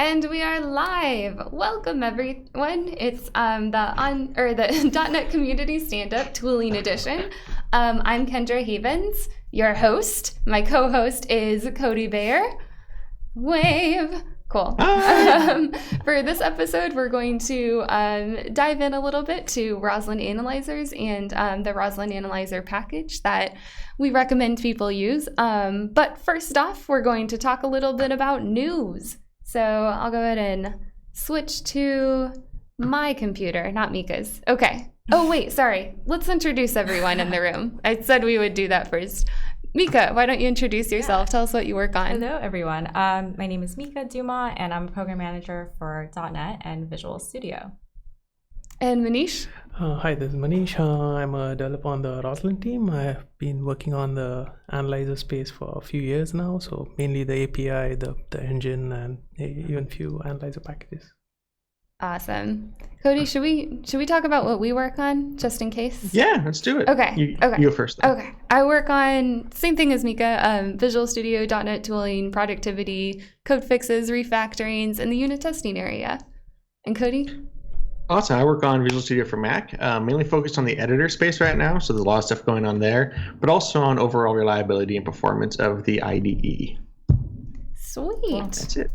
And we are live. Welcome everyone. It's the .NET Community Stand-Up Tooling Edition. I'm Kendra Havens, your host. My co-host is Cody Bayer. Wave. Cool. For this episode, we're going to dive in a little bit to Roslyn analyzers and the Roslyn analyzer package that we recommend people use. But first off, we're going to talk a little bit about news. So I'll go ahead and switch to my computer, not Mika's. Okay. Oh, wait, sorry. Let's introduce everyone in the room. I said we would do that first. Mika, why don't you introduce yourself? Tell us what you work on. Hello, everyone. My name is Mika Duma, and I'm a program manager for .NET and Visual Studio. And Manish? Hi, this is Manish. I'm a developer on the Roslyn team. I've been working on the analyzer space for a few years now, so mainly the API, the engine, and even a few analyzer packages. Awesome. Cody, should we talk about what we work on, just in case? Yeah, let's do it. Okay. You go first, though. Okay. I work on, same thing as Mika, Visual Studio, .NET tooling, productivity, code fixes, refactorings, and the unit testing area. And Cody? Awesome. I work on Visual Studio for Mac, mainly focused on the editor space right now, so there's a lot of stuff going on there, but also on overall reliability and performance of the IDE. Sweet. Well, that's it.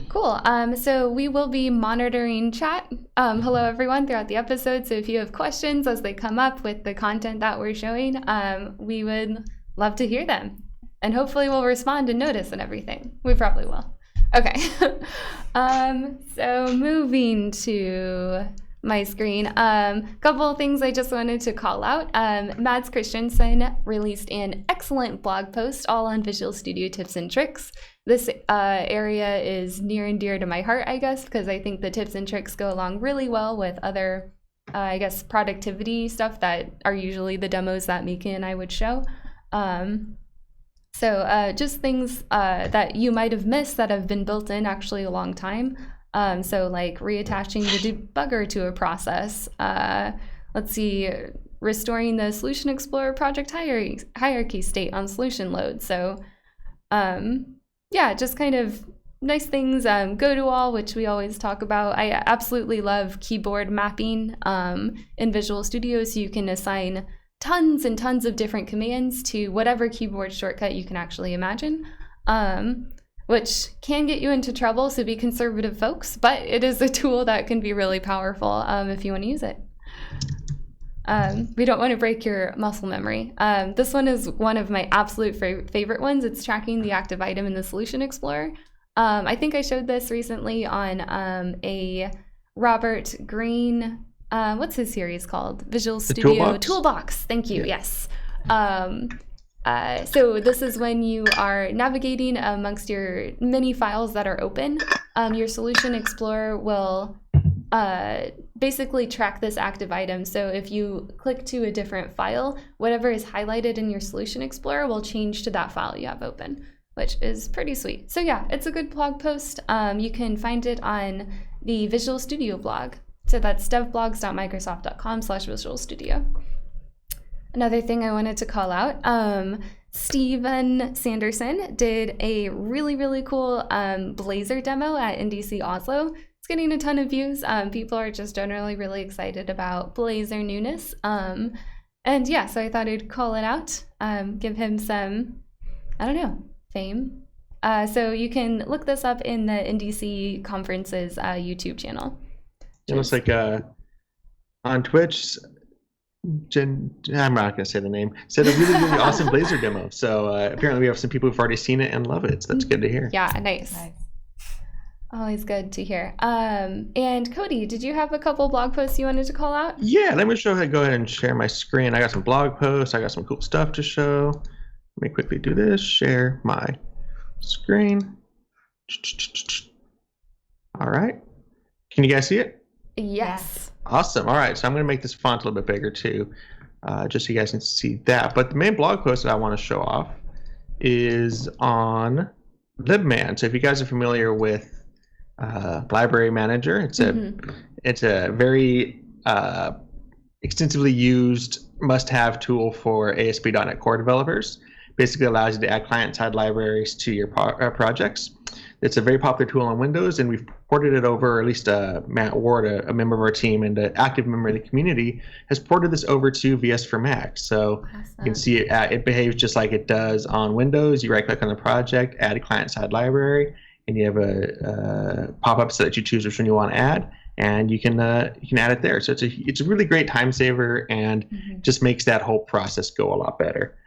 Cool. So we will be monitoring chat. Hello, everyone, throughout the episode. So if you have questions as they come up with the content that we're showing, we would love to hear them. And hopefully we'll respond and notice and everything. We probably will. Okay. So moving to my screen, couple of things I just wanted to call out. Mads Christensen released an excellent blog post all on Visual Studio tips and tricks. This area is near and dear to my heart, I guess, because I think the tips and tricks go along really well with other, I guess, productivity stuff that are usually the demos that Mika and I would show. So just things that you might have missed that have been built in actually a long time. So like reattaching the debugger to a process. Let's see, restoring the Solution Explorer project hierarchy state on solution load. So yeah, just kind of nice things. Go to all, which we always talk about. I absolutely love keyboard mapping in Visual Studio, so you can assign tons and tons of different commands to whatever keyboard shortcut you can actually imagine, which can get you into trouble, so be conservative, folks, but it is a tool that can be really powerful if you want to use it. We don't want to break your muscle memory. This one is one of my absolute favorite ones. It's tracking the active item in the Solution Explorer. I think I showed this recently on a Robert Green, what's his series called? Visual Studio Toolbox. Thank you. Yeah. Yes. So this is when you are navigating amongst your many files that are open. Your Solution Explorer will basically track this active item. So if you click to a different file, whatever is highlighted in your Solution Explorer will change to that file you have open, which is pretty sweet. So yeah, it's a good blog post. You can find it on the Visual Studio blog. So that's devblogs.microsoft.com/Visual Studio. Another thing I wanted to call out, Steven Sanderson did a really, really cool Blazor demo at NDC Oslo. It's getting a ton of views. People are just generally really excited about Blazor newness. And yeah, so I thought I'd call it out, give him some, I don't know, fame. So you can look this up in the NDC Conference's YouTube channel. It looks like on Twitch, I'm not going to say the name, said a really, really awesome Blazor demo. So apparently we have some people who've already seen it and love it. So that's good to hear. Yeah, nice. Always good to hear. And Cody, did you have a couple blog posts you wanted to call out? Yeah, let me go ahead and share my screen. I got some blog posts. I got some cool stuff to show. Let me quickly do this. Share my screen. All right. Can you guys see it? Yes. Awesome. All right. So I'm going to make this font a little bit bigger too, just so you guys can see that. But the main blog post that I want to show off is on libman. So if you guys are familiar with Library Manager, it's a very extensively used must-have tool for ASP.NET Core developers. Basically allows you to add client-side libraries to your projects. It's a very popular tool on Windows, and we've ported it over, or at least Matt Ward, a member of our team and an active member of the community, has ported this over to VS for Mac. So you can see it behaves just like it does on Windows. You right-click on the project, add a client-side library, and you have a pop-up so that you choose which one you want to add, and you can add it there. So it's a really great time saver, and just makes that whole process go a lot better.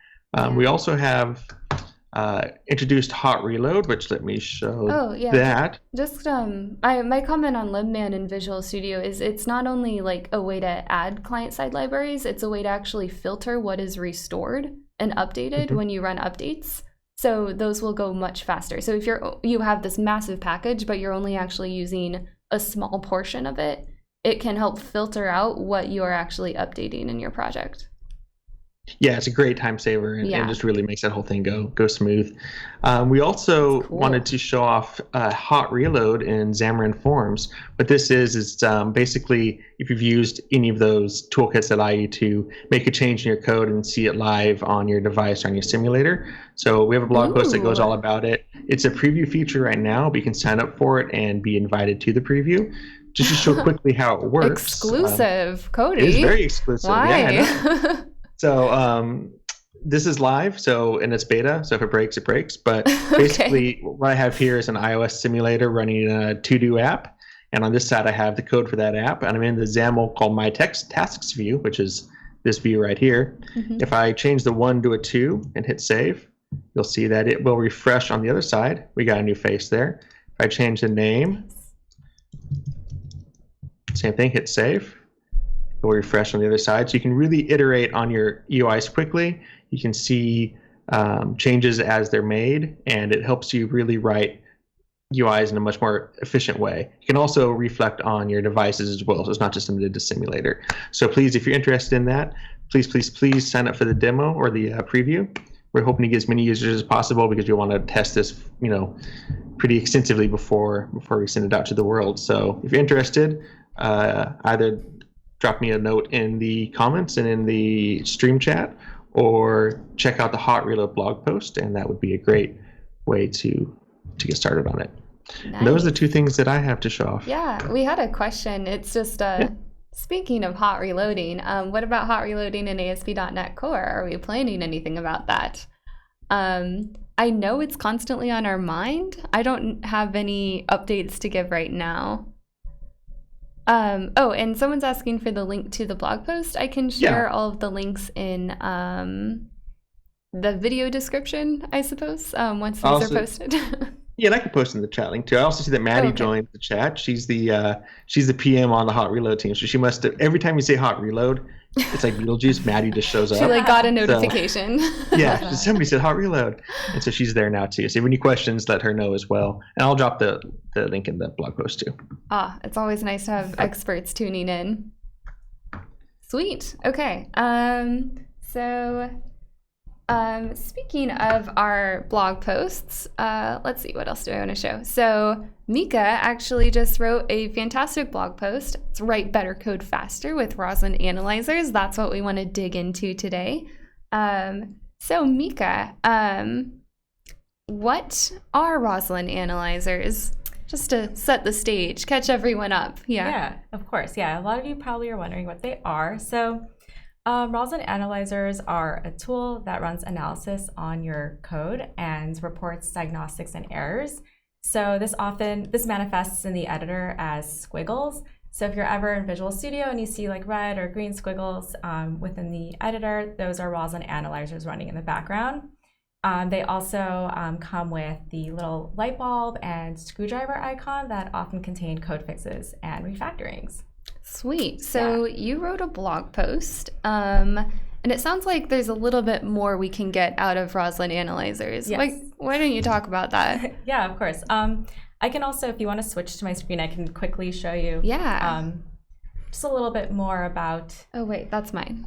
We also have introduced hot reload, which let me show that. Just my comment on LibMan in Visual Studio is it's not only like a way to add client-side libraries, it's a way to actually filter what is restored and updated when you run updates. So those will go much faster. So if you have this massive package, but you're only actually using a small portion of it, it can help filter out what you're actually updating in your project. Yeah, it's a great time saver, and just really makes that whole thing go smooth. We also wanted to show off hot reload in Xamarin Forms. What this is basically if you've used any of those toolkits that allow you to make a change in your code and see it live on your device or on your simulator. So we have a blog post that goes all about it. It's a preview feature right now, but you can sign up for it and be invited to the preview. Just to show quickly how it works. Exclusive, Cody. It is very exclusive. Why? Yeah, so this is live, and it's beta, so if it breaks, it breaks. But basically, what I have here is an iOS simulator running a to-do app, and on this side, I have the code for that app, and I'm in the XAML called My Tasks view, which is this view right here. If I change the 1 to a 2 and hit save, you'll see that it will refresh on the other side. We got a new face there. If I change the name, same thing, hit save. It will refresh on the other side. So you can really iterate on your UIs quickly. You can see changes as they're made, and it helps you really write UIs in a much more efficient way. You can also reflect on your devices as well, so it's not just limited to simulator. So please, if you're interested in that, please sign up for the demo or the preview. We're hoping to get as many users as possible because we want to test this, pretty extensively before we send it out to the world. So if you're interested, either drop me a note in the comments and in the stream chat, or check out the Hot Reload blog post, and that would be a great way to get started on it. Nice. And those are the two things that I have to show off. Yeah, we had a question. It's just speaking of hot reloading, what about hot reloading in ASP.NET Core? Are we planning anything about that? I know it's constantly on our mind. I don't have any updates to give right now. And someone's asking for the link to the blog post. I can share all of the links in the video description, I suppose, once these are posted. Yeah, and I can post in the chat link too. I also see that Maddie joined the chat. She's the PM on the Hot Reload team. So she must have, every time you say Hot Reload, it's like Beetlejuice. Maddie just shows up. She got a notification. So, yeah, somebody said Hot Reload, and so she's there now too. So if you have any questions, let her know as well, and I'll drop the link in the blog post too. It's always nice to have experts tuning in. Sweet. Okay. Speaking of our blog posts, let's see, what else do I want to show? So Mika actually just wrote a fantastic blog post. It's Write Better Code Faster with Roslyn Analyzers. That's what we want to dig into today. So Mika, what are Roslyn Analyzers? Just to set the stage, catch everyone up. Yeah, of course. Yeah, a lot of you probably are wondering what they are. So Roslyn Analyzers are a tool that runs analysis on your code and reports diagnostics and errors. So this manifests in the editor as squiggles. So if you're ever in Visual Studio and you see like red or green squiggles within the editor, those are Roslyn Analyzers running in the background. They also come with the little light bulb and screwdriver icon that often contain code fixes and refactorings. Sweet. So you wrote a blog post, and it sounds like there's a little bit more we can get out of Roslyn Analyzers. Yes. Why don't you talk about that? Yeah, of course. I can also, if you want to switch to my screen, I can quickly show you just a little bit more about... Oh, wait, that's mine.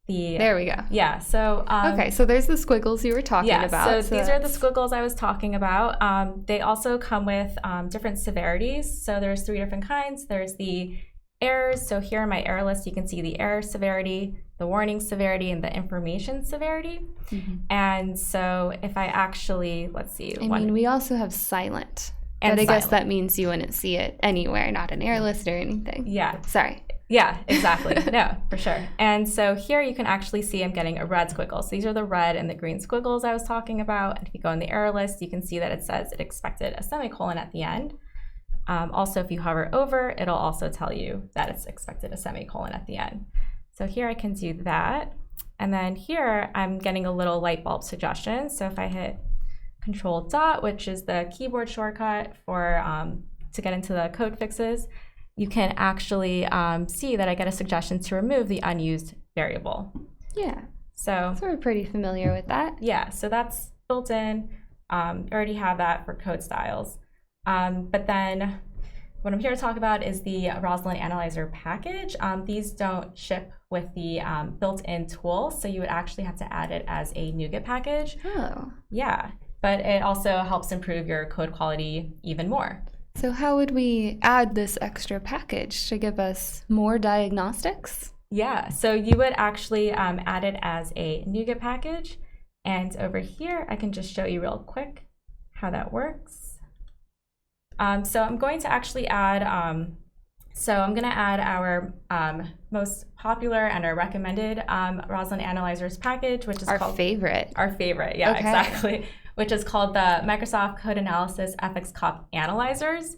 There we go. Yeah, so... okay, so there's the squiggles you were talking about. So these are the squiggles I was talking about. They also come with different severities. So there's 3 different kinds. There's the errors. So here in my error list, you can see the error severity, the warning severity, and the information severity. And so if I actually, let's see. We also have silent. and but I guess silent. that means you wouldn't see it anywhere, not an error list or anything. Yeah. Sorry. Yeah, exactly. No, for sure. And so here you can actually see I'm getting a red squiggle. So these are the red and the green squiggles I was talking about. And if you go in the error list, you can see that it says it expected a semicolon at the end. Also, if you hover over, it'll also tell you that it's expected a semicolon at the end. So here I can do that. And then here I'm getting a little light bulb suggestion. So if I hit Control Dot, which is the keyboard shortcut for to get into the code fixes, you can actually see that I get a suggestion to remove the unused variable. Yeah. So we're pretty familiar with that. yeah, so that's built in. You already have that for code styles. But then what I'm here to talk about is the Roslyn Analyzer package. These don't ship with the built-in tool, so you would actually have to add it as a NuGet package. Oh. Yeah, but it also helps improve your code quality even more. So how would we add this extra package to give us more diagnostics? Yeah, so you would actually add it as a NuGet package. And over here, I can just show you real quick how that works. So I'm going to actually add, our most popular and our recommended Roslyn Analyzers package, which is Our called favorite. Our favorite, yeah, Okay. exactly. Which is called the Microsoft Code Analysis FX Cop Analyzers.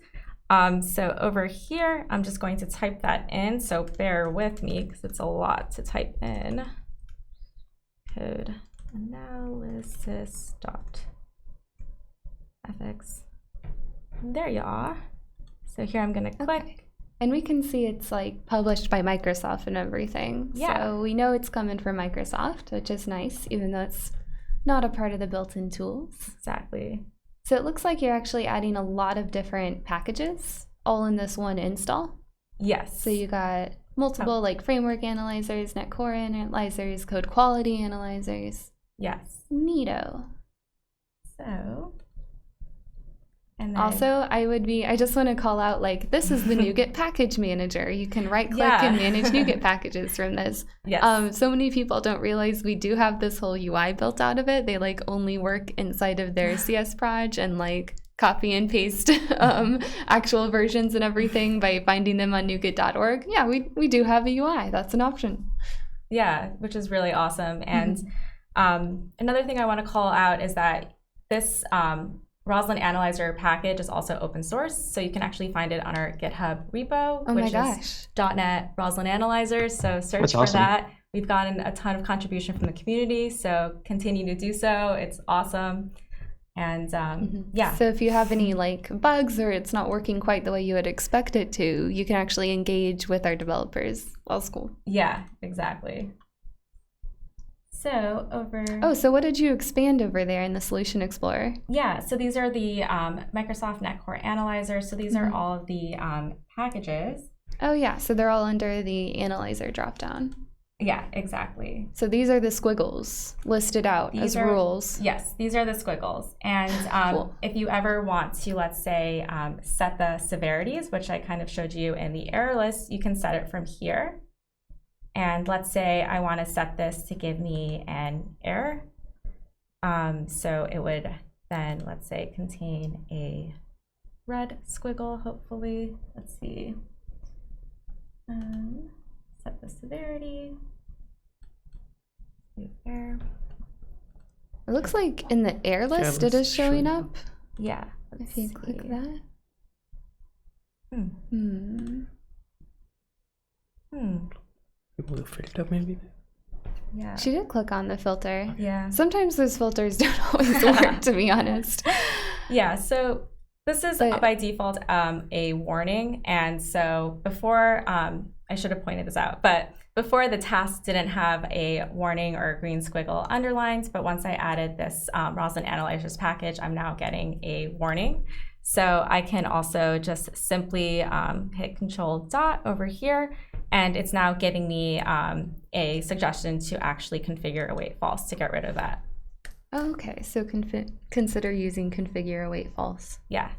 So over here, I'm just going to type that in. So bear with me because it's a lot to type in. Code analysis dot FX. There you are. So here I'm going to click. Okay. And we can see it's like published by Microsoft and everything. Yeah. So we know it's coming from Microsoft, which is nice, even though it's not a part of the built-in tools. Exactly. So it looks like you're actually adding a lot of different packages all in this one install. Yes. So you got multiple like framework analyzers, net core analyzers, code quality analyzers. Yes. Neato. So. And then, Also, I just want to call out, like, this is the NuGet package manager. You can right click Yeah. and manage NuGet packages from this. yes. So many people don't realize we do have this whole UI built out of it. They like only work inside of their CS proj and like copy and paste actual versions and everything by finding them on NuGet.org. Yeah, we do have a UI. That's an option. Yeah, which is really awesome. And another thing I want to call out is that this Roslyn Analyzer package is also open source, so you can actually find it on our GitHub repo, Oh my which gosh. is .NET Roslyn Analyzers. So search That's for awesome. that. We've gotten a ton of contribution from the community, so continue to do so. It's awesome. And yeah, So if you have any like bugs or it's not working quite the way you would expect it to, you can actually engage with our developers. Well, school. yeah, exactly. So over. Oh, so what did you expand over there in the Solution Explorer? Yeah, so these are the Microsoft NetCore analyzers. So these are all of the packages. Oh yeah, so they're all under the analyzer dropdown. Yeah, exactly. So these are the squiggles listed out as These are- rules. Yes, these are the squiggles. And Cool. if you ever want to, let's say, set the severities, which I kind of showed you in the error list, you can set it from here. And let's say I want to set this to give me an error. So it would then, let's say, contain a red squiggle, hopefully. Let's see. Set the severity. Do error. It looks like in the error list it it's is showing showing up. Yeah. If you click that. Hmm. Hmm. Remove the filter maybe. Yeah. She did click on the filter. Yeah. Sometimes those filters don't always work, to be honest. Yeah. So this is But- by default a warning. And so before, I should have pointed this out, but before the task didn't have a warning or a green squiggle underlined. But once I added this Roslyn Analyzers package, I'm now getting a warning. So I can also just simply hit Control Dot over here, and it's now giving me a suggestion to actually configure await false to get rid of that. Okay, so consider using configure await false Yeah.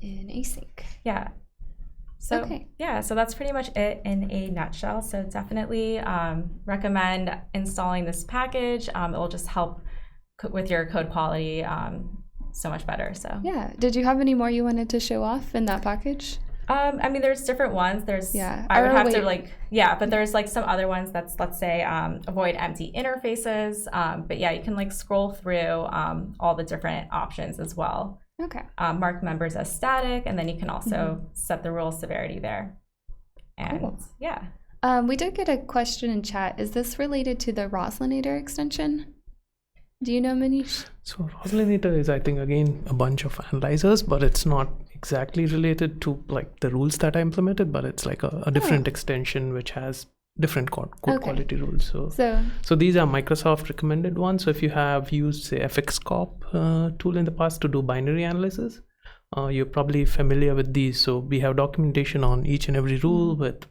in async. Yeah. So Okay. yeah, so that's pretty much it in a nutshell. So definitely recommend installing this package. It will just help with your code quality so much better. So Yeah. Did you have any more you wanted to show off in that package? I mean, there's different ones. There's, I would have to but there's like some other ones that's, let's say, avoid empty interfaces. But yeah, you can like scroll through all the different options as well. Okay. Mark members as static, and then you can also set the rule severity there. And cool. Yeah. We did get a question in chat. Is this related to the Roslynator extension? Do you know, Manish? So Roslynator is, I think, again, a bunch of analyzers, but it's not exactly related to like the rules that I implemented, but it's like a different extension which has different code quality rules. So these are Microsoft recommended ones. So if you have used, say, FXCOP tool in the past to do binary analysis, you're probably familiar with these. So we have documentation on each and every rule with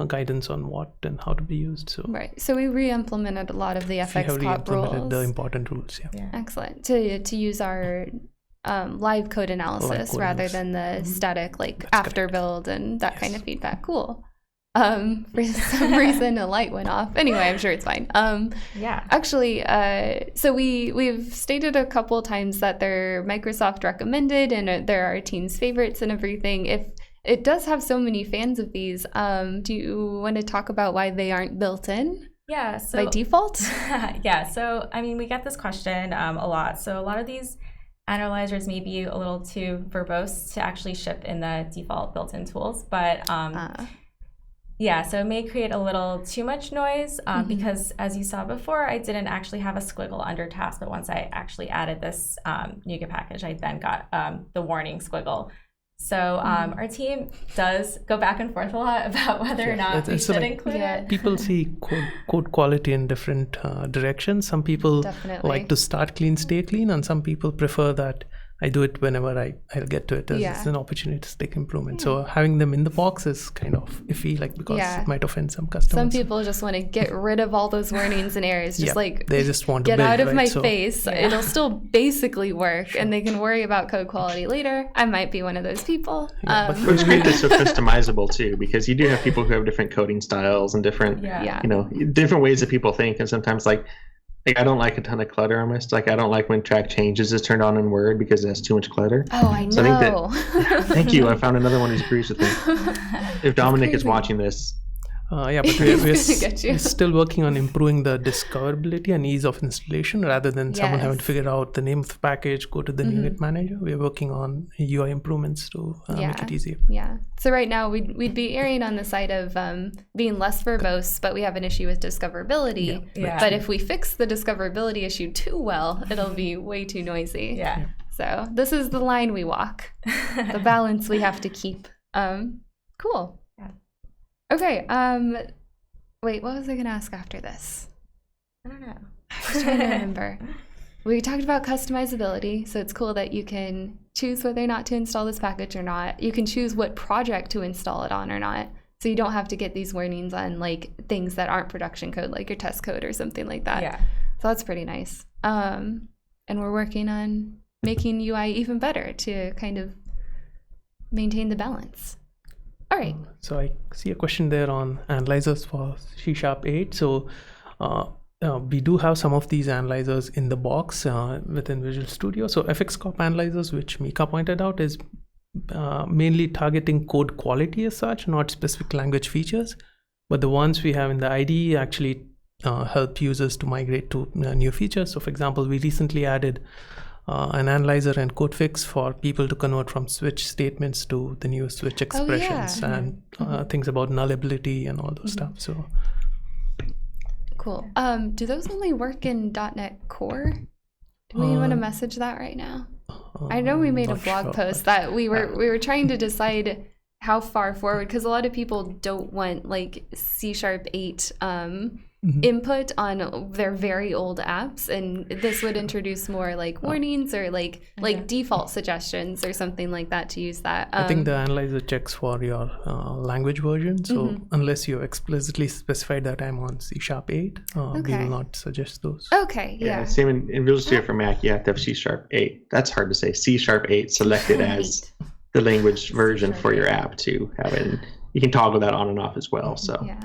guidance on what and how to be used. So right. So we re-implemented a lot of the FXCOP rules. The important rules. Yeah. Excellent. To use our live code analysis rather than the static That's after correct. Build and that kind of feedback. Cool. For some reason a light went off. Anyway, I'm sure it's fine. Actually, so we've stated a couple times that they're Microsoft recommended and they're our team's favorites and everything. If it does have so many fans of these, do you want to talk about why they aren't built in? Yeah. So, by default? Yeah. So I mean, we get this question a lot. So a lot of these analyzers may be a little too verbose to actually ship in the default built-in tools, but yeah, so it may create a little too much noise because, as you saw before, I didn't actually have a squiggle under task, but once I actually added this NuGet package, I then got the warning squiggle. So our team does go back and forth a lot about whether or not we should include it. People see code quality in different directions. Some people like to start clean, stay clean, and some people prefer that I do it whenever I'll get to it. It's an opportunity to take improvement. So having them in the box is kind of iffy, because it might offend some customers. Some people just want to get rid of all those warnings and errors. They just want to get out of my face. It'll still basically work, and they can worry about code quality later. I might be one of those people. But it's great that it's so customizable too, because you do have people who have different coding styles and different, different ways that people think, and sometimes I don't like a ton of clutter on my stuff. I don't like when track changes is turned on in Word because it has too much clutter. Oh, I know. So I think thank you. I found another one who agrees with me. If Dominic is watching this. But we're still working on improving the discoverability and ease of installation rather than someone having to figure out the name of the package, go to the NuGet manager. We're working on UI improvements to make it easier. Yeah. So right now we'd be erring on the side of being less verbose, but we have an issue with discoverability. Yeah. But if we fix the discoverability issue too well, it'll be way too noisy. Yeah. So this is the line we walk, the balance we have to keep. Cool. Okay, wait, what was I going to ask after this? I don't know. I was trying to remember. We talked about customizability, so it's cool that you can choose whether or not to install this package or not. You can choose what project to install it on or not, so you don't have to get these warnings on things that aren't production code, like your test code or something like that. Yeah. So that's pretty nice. And we're working on making UI even better to kind of maintain the balance. All right. So I see a question there on analyzers for C#8. So we do have some of these analyzers in the box within Visual Studio. So FXCOP analyzers, which Mika pointed out, is mainly targeting code quality as such, not specific language features. But the ones we have in the IDE actually help users to migrate to new features. So for example, we recently added an analyzer and code fix for people to convert from switch statements to the new switch expressions and things about nullability and all those stuff. So cool. Do those only work in .NET Core? Do we want to message that right now? I know we made a blog post that we were trying to decide how far forward, because a lot of people don't want C#8 input on their very old apps, and this would introduce more warnings or default suggestions or something like that to use that. I think the analyzer checks for your language version, so unless you explicitly specified that I'm on C#8, we will not suggest those. Okay, yeah. Same in Visual Studio for Mac, you have to have C#8. That's hard to say. C#8 selected as the language version for your app to have it. You can toggle that on and off as well. So yeah.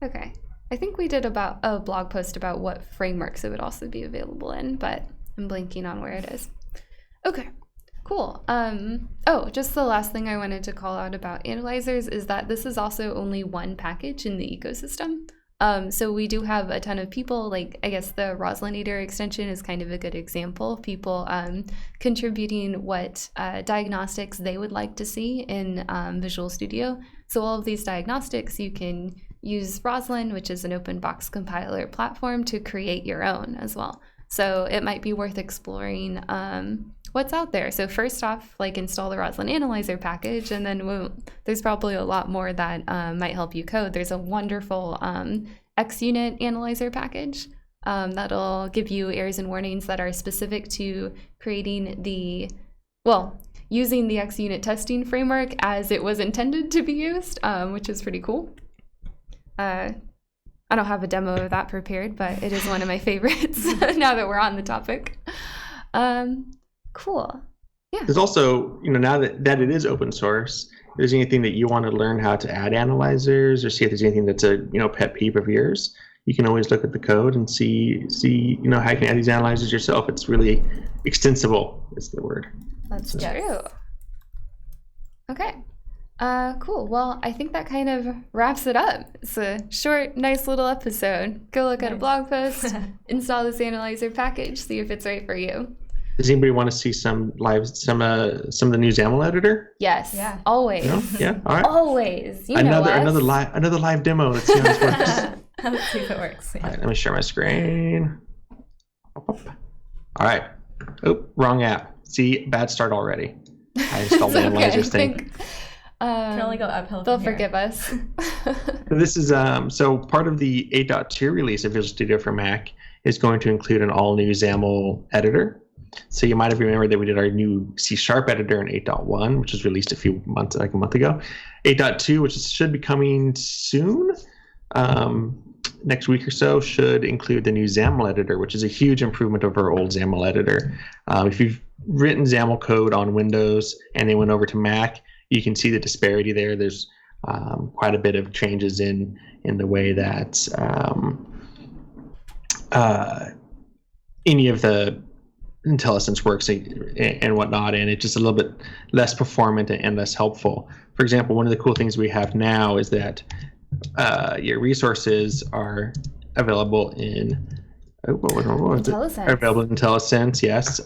Okay. I think we did about a blog post about what frameworks it would also be available in, but I'm blanking on where it is. Okay. Cool. Oh, just the last thing I wanted to call out about analyzers is that this is also only one package in the ecosystem. So we do have a ton of people, like I guess the Roslinator extension is kind of a good example of people contributing what diagnostics they would like to see in Visual Studio. So all of these diagnostics, you can use Roslyn, which is an open box compiler platform, to create your own as well. So it might be worth exploring what's out there. So first off, like install the Roslyn Analyzer package, and then there's probably a lot more that might help you code. There's a wonderful XUnit analyzer package that'll give you errors and warnings that are specific to creating using the XUnit testing framework as it was intended to be used, which is pretty cool. I don't have a demo of that prepared, but it is one of my favorites now that we're on the topic. Cool. Yeah. There's also, now that it is open source, if there's anything that you want to learn how to add analyzers or see if there's anything that's a pet peeve of yours, you can always look at the code and see how you can add these analyzers yourself. It's really extensible, is the word. That's true. Okay. Cool. Well, I think that kind of wraps it up. It's a short, nice little episode. Go look at a blog post, install this analyzer package, see if it's right for you. Does anybody want to see some of the new XAML editor? Yes. Yeah. Always. No? Yeah. All right. Always. Another live demo. Let's see how this works. Let's see if it works. Yeah. All right, let me share my screen. All right. Oh, wrong app. See, bad start already. I installed the analyzers thing. Can only go uphill. They'll forgive us. This is so part of the 8.2 release of Visual Studio for Mac is going to include an all-new XAML editor. So you might have remembered that we did our new C# editor in 8.1, which was released a month ago. 8.2, which should be coming soon, next week or so, should include the new XAML editor, which is a huge improvement over our old XAML editor. If you've written XAML code on Windows and then went over to Mac, you can see the disparity there. There's quite a bit of changes in the way that any of the IntelliSense works and whatnot, and it's just a little bit less performant and less helpful. For example, one of the cool things we have now is that your resources are available in IntelliSense. Available in IntelliSense, yes.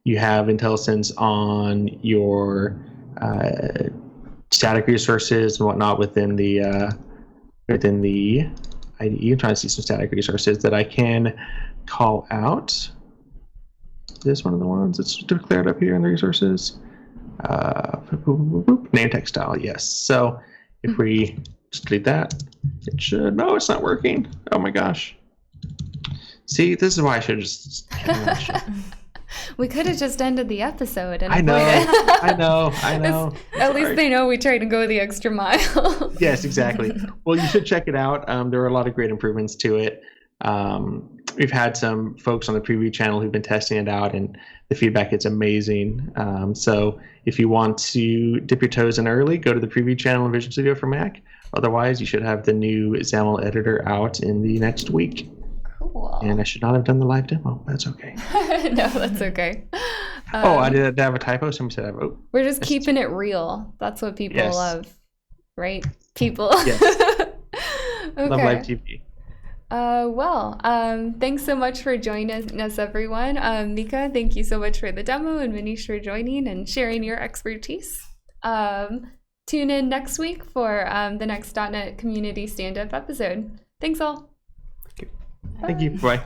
You have IntelliSense on your static resources and whatnot within the IDE. I'm trying to see some static resources that I can call out. This one of the ones that's declared up here in the resources. Name text style, yes. So if we just delete that, it should. No, it's not working. Oh my gosh. See, this is why I should just. We could have just ended the episode. And I know. At least they know we tried to go the extra mile. Yes, exactly. Well, you should check it out. There are a lot of great improvements to it. We've had some folks on the preview channel who've been testing it out, and the feedback is amazing. So if you want to dip your toes in early, go to the preview channel in Visual Studio for Mac. Otherwise, you should have the new XAML editor out in the next week. Cool. And I should not have done the live demo. That's okay. No, that's okay. I did have a typo. Somebody said, we're just keeping it real. That's what people love, right? People. Yes. Okay. Love live TV. Thanks so much for joining us, everyone. Mika, thank you so much for the demo, and Manish for joining and sharing your expertise. Tune in next week for the next .NET Community Stand-Up episode. Thanks all. Thank you. Bye.